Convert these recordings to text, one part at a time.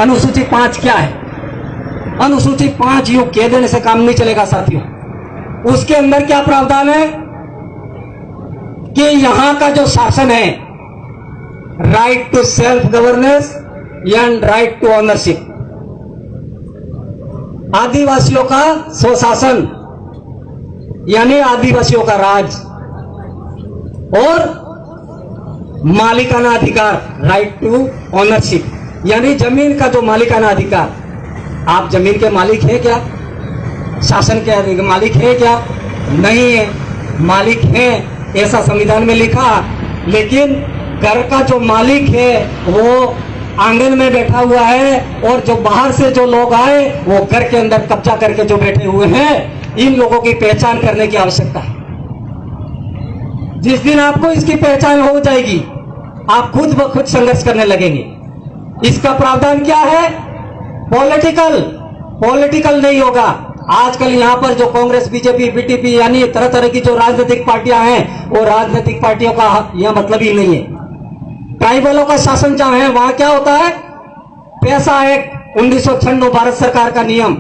अनुसूची 5 क्या है? अनुसूची 5 यूं कह देने से काम नहीं चलेगा साथियों। उसके अंदर क्या प्रावधान है कि यहां का जो शासन है, right to self governance and right to ownership, आदिवासियों का स्वशासन यानी आदिवासियों का राज, और मालिकाना अधिकार, राइट टू ओनरशिप यानी जमीन का जो मालिकाना अधिकार। आप जमीन के मालिक हैं क्या? शासन के मालिक हैं क्या? नहीं है। मालिक हैं ऐसा संविधान में लिखा, लेकिन घर का जो मालिक है वो आंगन में बैठा हुआ है, और जो बाहर से जो लोग आए वो घर के अंदर कब्जा करके जो बैठे हुए हैं। इन लोगों की पहचान करने की आवश्यकता है। जिस दिन आपको इसकी पहचान हो जाएगी, आप खुद ब खुद संघर्ष करने लगेंगे। इसका प्रावधान क्या है? पॉलिटिकल नहीं होगा। आजकल यहाँ पर जो कांग्रेस, बीजेपी, बीटीपी यानी तरह तरह की जो राजनीतिक पार्टियां हैं, वो राजनीतिक पार्टियों का यह मतलब ही नहीं है। ट्राइबलों का शासन जहां है वहां क्या होता है? पैसा एक्ट 1996 भारत सरकार का नियम,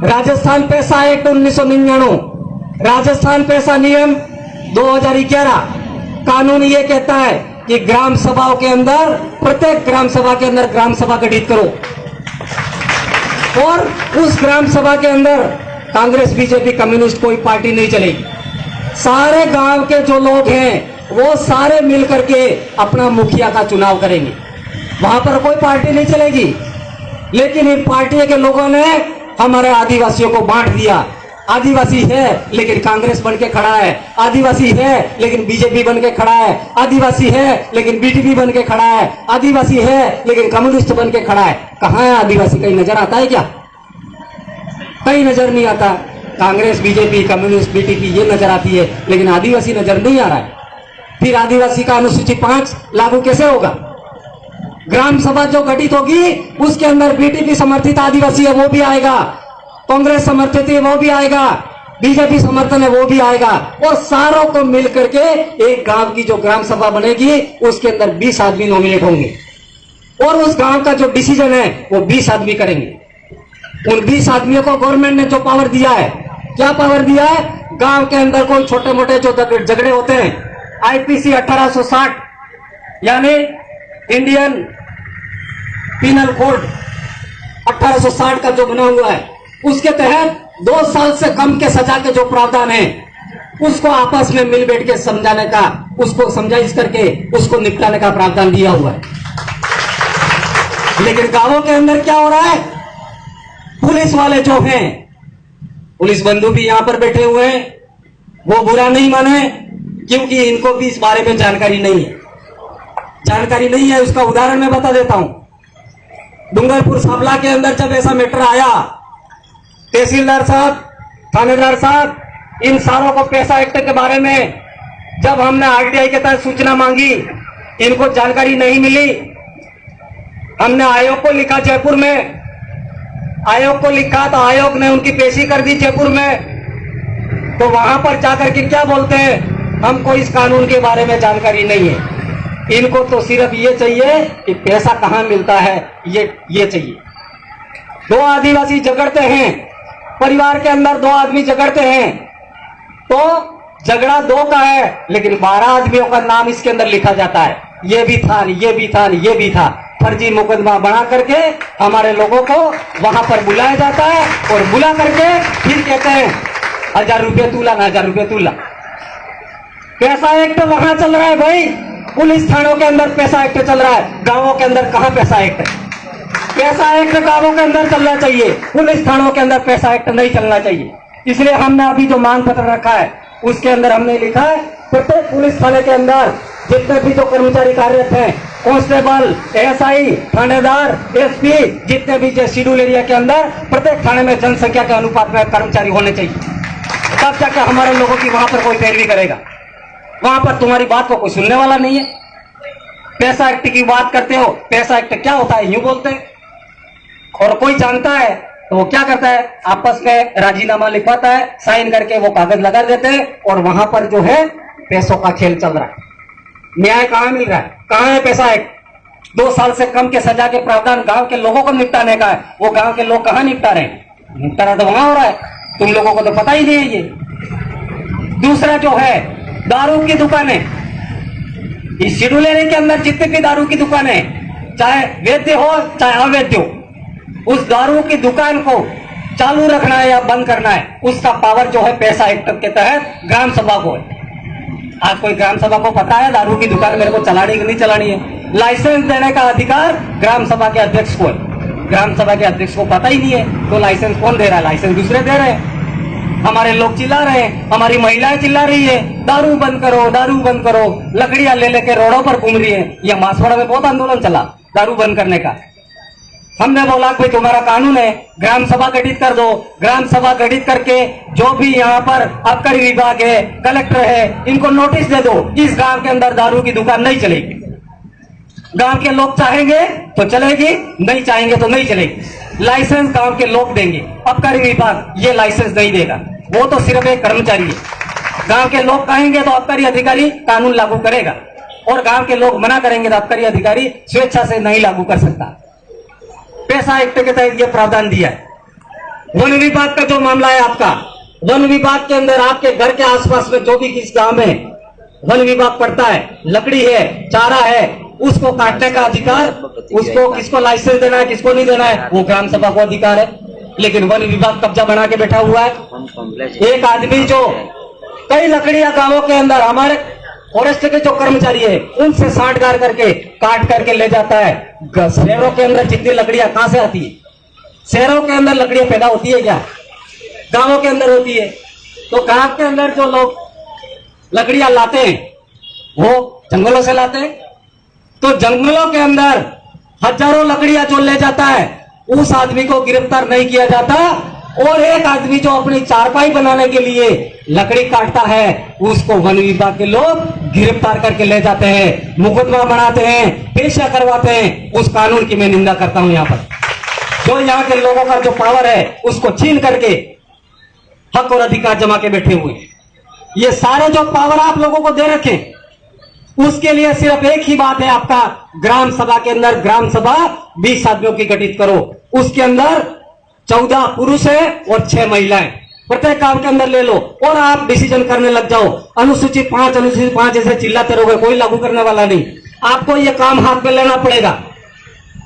राजस्थान पैसा एक्ट 1999, राजस्थान पैसा नियम 2011। कानून ये कहता है कि ग्राम सभाओं के अंदर, प्रत्येक ग्राम सभा के अंदर ग्राम सभा गठित करो, और उस ग्राम सभा के अंदर कांग्रेस, बीजेपी, कम्युनिस्ट कोई पार्टी नहीं चलेगी। सारे गांव के जो लोग हैं वो सारे मिलकर के अपना मुखिया का चुनाव करेंगे। वहां पर कोई पार्टी नहीं चलेगी। लेकिन इन पार्टी के लोगों ने हमारे आदिवासियों को बांट दिया। आदिवासी है लेकिन कांग्रेस बन के खड़ा है, आदिवासी है लेकिन बीजेपी बन के खड़ा है, आदिवासी है लेकिन बीटीपी बन के खड़ा है, आदिवासी है लेकिन कम्युनिस्ट बन के खड़ा है। कहां है आदिवासी? कहीं नजर आता है क्या? कहीं नजर नहीं आता। कांग्रेस, बीजेपी, कम्युनिस्ट, बीटीपी ये नजर आती है, लेकिन आदिवासी नजर नहीं आ रहा है। फिर आदिवासी का अनुसूची 5 लागू कैसे होगा? ग्राम सभा जो गठित होगी उसके अंदर बीटीपी समर्थित आदिवासी है वो भी आएगा, कांग्रेस समर्थित है वो भी आएगा, बीजेपी समर्थन है वो भी आएगा, और सारों को मिलकर के एक गांव की जो ग्राम सभा बनेगी उसके अंदर 20 आदमी नॉमिनेट होंगे, और उस गांव का जो डिसीजन है वो 20 आदमी करेंगे। उन 20 आदमियों को गवर्नमेंट ने जो पावर दिया है, क्या पावर दिया है? गांव के अंदर कोई छोटे मोटे जो झगड़े होते हैं, आईपीसी 1860 यानी इंडियन पिनल कोड 1860 का जो बना हुआ है, उसके तहत 2 साल से कम के सजा के जो प्रावधान है उसको आपस में मिल बैठ के समझाने का, उसको समझाइश करके उसको निपटाने का प्रावधान दिया हुआ है। लेकिन गांवों के अंदर क्या हो रहा है? पुलिस वाले जो हैं, पुलिस बंधु भी यहां पर बैठे हुए हैं, वो बुरा नहीं माने, क्योंकि इनको भी इस बारे में जानकारी नहीं है। जानकारी नहीं है उसका उदाहरण मैं बता देता हूं। डूंगरपुर साबला के अंदर जब ऐसा मैटर आया, तहसीलदार साहब, थानेदार साहब, इन सारों को पैसा एक्ट के बारे में जब हमने आरटीआई के तहत सूचना मांगी, इनको जानकारी नहीं मिली। हमने आयोग को लिखा, जयपुर में आयोग को लिखा, तो आयोग ने उनकी पेशी कर दी जयपुर में। तो वहां पर जाकर के क्या बोलते हैं? हमको इस कानून के बारे में जानकारी नहीं है। इनको तो सिर्फ ये चाहिए कि पैसा कहां मिलता है, ये चाहिए। 2 आदिवासी झगड़ते हैं, परिवार के अंदर 2 आदमी झगड़ते हैं, तो झगड़ा 2 का है, लेकिन 12 आदमियों का नाम इसके अंदर लिखा जाता है। ये भी था, ये भी था, ये भी था। फर्जी मुकदमा बना करके हमारे लोगों को वहां पर बुलाया जाता है, और बुला करके फिर कहते हैं 1000 रुपये तूला ना, 1000 रुपये तूला। पैसा एक्ट वहां चल रहा है भाई, पुलिस थानों के अंदर पैसा एक्ट चल रहा है, गांवों के अंदर कहां पैसा एक्ट है? पैसा एक्ट गांवों के अंदर चलना चाहिए, पुलिस थानों के अंदर पैसा एक्ट नहीं चलना चाहिए। इसलिए हमने अभी जो मांग पत्र रखा है उसके अंदर हमने लिखा है, प्रत्येक पुलिस थाने के अंदर जितने भी जो कर्मचारी कार्यरत हैं, कांस्टेबल, एएसआई, थानेदार, एसपी, जितने भी जो शेड्यूल एरिया के अंदर प्रत्येक थाने में जनसंख्या के अनुपात में कर्मचारी होने चाहिए। तब जाकर हमारे लोगों की वहां पर कोई पैरवी करेगा। वहां पर तुम्हारी बात को कोई सुनने वाला नहीं है। पैसा एक्ट की बात करते हो, पैसा एक्ट क्या होता है यूं बोलते हैं, और कोई जानता है तो वो क्या करता है, आपस में राजीनामा लिखवाता है, साइन करके वो कागज लगा देते हैं, और वहां पर जो है पैसों का खेल चल रहा है। न्याय कहां मिल रहा है? कहां है पैसा एक्ट? 2 साल से कम के सजा के प्रावधान गांव के लोगों को निपटाने का है। वो गांव के लोग कहां निपटा रहे हैं? निपटारा तो वहां हो रहा है, तुम लोगों को तो पता ही नहीं है ये। दूसरा जो है दारू की दुकानें, इस शेड्यूल एरिया के अंदर जितनी भी दारू की दुकानें, चाहे वैध हो चाहे अवैध हो, उस दारू की दुकान को चालू रखना है या बंद करना है, उसका पावर जो है पैसा एक्ट के तहत ग्राम सभा को है। आज कोई ग्राम सभा को पता है दारू की दुकान मेरे को चलानी कि नहीं चलानी है? लाइसेंस देने का अधिकार ग्राम सभा के अध्यक्ष को है। ग्राम सभा के अध्यक्ष को पता ही नहीं है, तो लाइसेंस कौन दे रहा है? लाइसेंस दूसरे दे रहे हैं। हमारे लोग चिल्ला रहे हैं, हमारी महिलाएं चिल्ला रही है, दारू बंद करो, दारू बंद करो, लकड़ियां ले लेके रोडों पर घूम रही है। यह मासवाड़ा में बहुत आंदोलन चला दारू बंद करने का। हमने बोला भाई तुम्हारा कानून है, ग्राम सभा गठित कर दो। ग्राम सभा गठित करके जो भी यहाँ पर आबकारी विभाग है, कलेक्टर है, इनको नोटिस दे दो, इस गांव के अंदर दारू की दुकान नहीं चलेगी। गांव के लोग चाहेंगे तो चलेगी, नहीं चाहेंगे तो नहीं चलेगी। लाइसेंस गांव के लोग देंगे, आबकारी विभाग ये लाइसेंस नहीं देगा, वो तो सिर्फ एक कर्मचारी है। गांव के लोग कहेंगे तो आबकारी अधिकारी कानून लागू करेगा, और गांव के लोग मना करेंगे तो आबकारी अधिकारी स्वेच्छा से नहीं लागू कर सकता। पैसा एक्ट के तहत यह प्रावधान दिया है। वन विभाग का जो मामला है आपका, वन विभाग के अंदर आपके घर के आसपास में जो भी किस गांव में वन विभाग पड़ता है, लकड़ी है, चारा है, उसको काटने का अधिकार, उसको किसको लाइसेंस देना है किसको नहीं देना है, वो ग्राम सभा को अधिकार है। लेकिन वन विभाग कब्जा बना के बैठा हुआ है। एक आदमी जो कई लकड़ियां गांवों के अंदर हमारे फॉरेस्ट के जो कर्मचारी है उनसे साठगार करके काट करके ले जाता है। शहरों के अंदर जितनी लकड़ियां कहां से आती है? शहरों के अंदर लकड़ियां पैदा होती है क्या? गांवों के अंदर होती है। तो गांव के अंदर जो लोग लकड़ियां लाते हैं वो जंगलों से लाते हैं। तो जंगलों के अंदर हजारों लकड़ियां जो ले जाता है उस आदमी को गिरफ्तार नहीं किया जाता, और एक आदमी जो अपनी चारपाई बनाने के लिए लकड़ी काटता है उसको वन विभाग के लोग गिरफ्तार करके ले जाते हैं, मुकदमा बनाते हैं, पेशा करवाते हैं। उस कानून की मैं निंदा करता हूं। यहाँ पर जो यहाँ के लोगों का जो पावर है उसको छीन करके हक और अधिकार जमा के बैठे हुए हैं। ये सारे जो पावर आप लोगों को दे रखे, उसके लिए सिर्फ एक ही बात है आपका, ग्राम सभा के अंदर ग्राम सभा 20 आदमियों की गठित करो, उसके अंदर 14 पुरुष है और 6 महिलाएं, प्रत्येक काम के अंदर ले लो और आप डिसीजन करने लग जाओ। अनुसूचित 5 ऐसे चिल्लाते रहोगे, कोई लागू करने वाला नहीं। आपको ये काम हाथ में लेना पड़ेगा,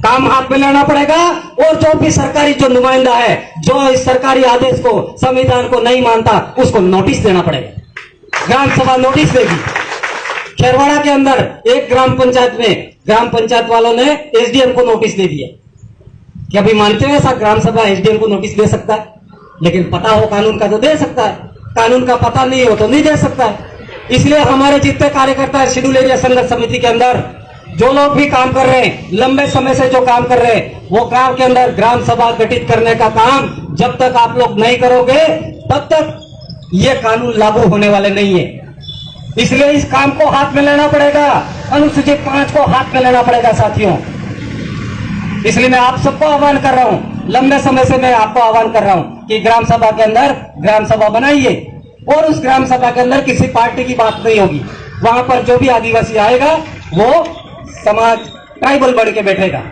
काम हाथ में लेना पड़ेगा। और जो भी सरकारी जो नुमाइंदा है जो इस सरकारी आदेश को, संविधान को नहीं मानता, उसको नोटिस देना पड़ेगा। ग्राम सभा नोटिस देगी। खेरवाड़ा के अंदर एक ग्राम पंचायत में ग्राम पंचायत वालों ने एसडीएम को नोटिस दे दिया। क्या अभी मानते हैं ऐसा ग्राम सभा एसडीएम को नोटिस दे सकता है? लेकिन पता हो कानून का तो दे सकता है, कानून का पता नहीं हो तो नहीं दे सकता है। इसलिए हमारे जितने कार्यकर्ता है शेड्यूल एरिया संघर्ष समिति के अंदर जो लोग भी काम कर रहे हैं, लंबे समय से जो काम कर रहे हैं, वो गांव के अंदर ग्राम सभा गठित करने का काम जब तक आप लोग नहीं करोगे तब तक ये कानून लागू होने वाले नहीं है। इसलिए इस काम को हाथ में लेना पड़ेगा, अनुसूचित 5 को हाथ में लेना पड़ेगा साथियों। इसलिए मैं आप सबको आह्वान कर रहा हूं, लंबे समय से मैं आपको आह्वान कर रहा हूं कि ग्राम सभा के अंदर ग्राम सभा बनाइए, और उस ग्राम सभा के अंदर किसी पार्टी की बात नहीं होगी। वहां पर जो भी आदिवासी आएगा वो समाज ट्राइबल बढ़ के बैठेगा,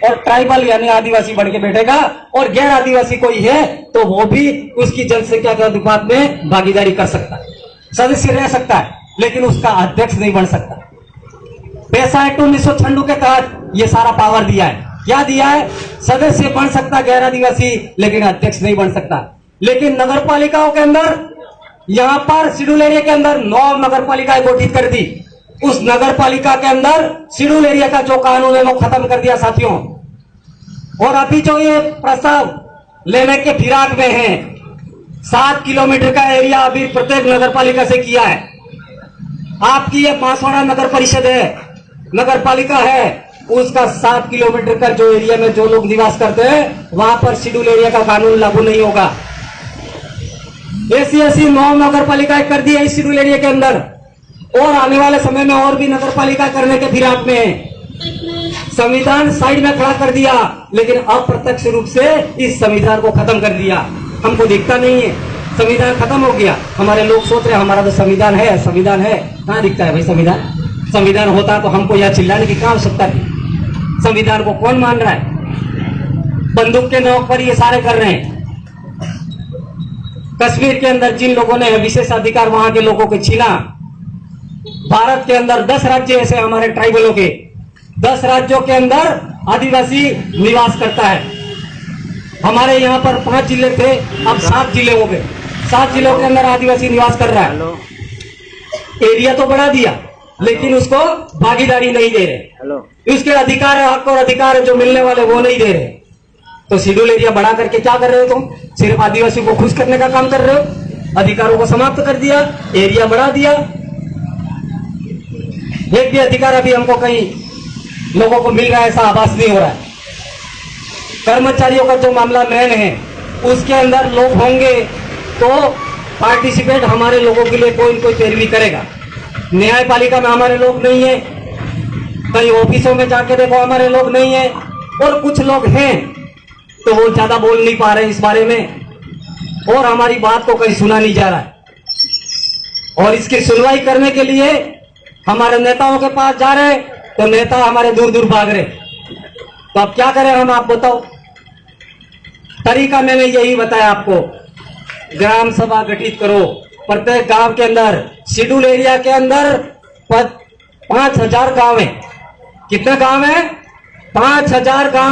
और ट्राइबल यानी आदिवासी बढ़ के बैठेगा, और गैर आदिवासी कोई है तो वो भी उसकी जनसंख्या के अनुपात में भागीदारी कर सकता है, सदस्य रह सकता है, लेकिन उसका अध्यक्ष नहीं बन सकता। पैसा एक्ट 1996 के तहत ये सारा पावर दिया है। क्या दिया है? सदस्य बन सकता गैर आदिवासी, लेकिन अध्यक्ष नहीं बन सकता। लेकिन नगर पालिकाओं के अंदर, यहां पर शेड्यूल एरिया के अंदर 9 नगर पालिकाएं गठित कर दी। उस नगर पालिका के अंदर शेड्यूल एरिया का जो कानून है वो खत्म कर दिया साथियों। और अभी जो ये प्रस्ताव लेने के फिराक में है, 7 किलोमीटर का एरिया अभी प्रत्येक नगर पालिका से किया है। आपकी ये बांसवाड़ा नगर परिषद है, नगर पालिका है, उसका 7 किलोमीटर का जो एरिया में जो लोग निवास करते हैं वहां पर शेड्यूल एरिया का कानून लागू नहीं होगा। ऐसी 9 नगर पालिकाएं कर दी है इस शेड्यूल एरिया के अंदर, और आने वाले समय में और भी नगर पालिका करने के फिराक में है। संविधान साइड में खड़ा कर दिया, लेकिन अप्रत्यक्ष रूप से इस संविधान को खत्म कर दिया। हमको दिखता नहीं है, संविधान खत्म हो गया। हमारे लोग सोच रहे हैं हमारा तो संविधान है, संविधान है, कहां दिखता है भाई संविधान? संविधान होता तो हमको यहाँ चिल्लाने की क्या आवश्यकता थी? संविधान को कौन मान रहा है? बंदूक के नोक पर ये सारे कर रहे हैं। कश्मीर के अंदर जिन लोगों ने विशेष अधिकार वहां के लोगों को छीना, भारत के अंदर 10 राज्य ऐसे हमारे ट्राइबलों के, 10 राज्यों के अंदर आदिवासी निवास करता है। हमारे यहाँ पर 5 जिले थे, अब 7 जिले हो गए। 7 जिलों के अंदर आदिवासी निवास कर रहा है। एरिया तो बढ़ा दिया, लेकिन उसको भागीदारी नहीं दे रहे। उसके अधिकार, हक और अधिकार जो मिलने वाले वो नहीं दे रहे। तो शेड्यूल एरिया बढ़ा करके क्या कर रहे हो तुम? सिर्फ आदिवासियों को खुश करने का काम कर रहे हो। अधिकारों को समाप्त कर दिया, एरिया बढ़ा दिया। एक भी अधिकार अभी हमको कहीं लोगों को मिल रहा है ऐसा आभास नहीं हो रहा है। कर्मचारियों का जो मामला मेन है उसके अंदर लोग होंगे तो पार्टिसिपेट हमारे लोगों के लिए कोई न कोई पैरवी करेगा। न्यायपालिका में हमारे लोग नहीं है, कई ऑफिसों में जाके देखो हमारे लोग नहीं है, और कुछ लोग हैं तो वो ज्यादा बोल नहीं पा रहे इस बारे में, और हमारी बात को कहीं सुना नहीं जा रहा है। और इसकी सुनवाई करने के लिए हमारे नेताओं के पास जा रहे तो नेता हमारे दूर दूर भाग रहे। तो अब क्या करें हम, आप बताओ। तरीका मैंने यही बताया आपको, ग्राम सभा गठित करो प्रत्येक गांव के अंदर। शेड्यूल एरिया के अंदर 5000 गांव है। कितने गांव है? 5000 गांव।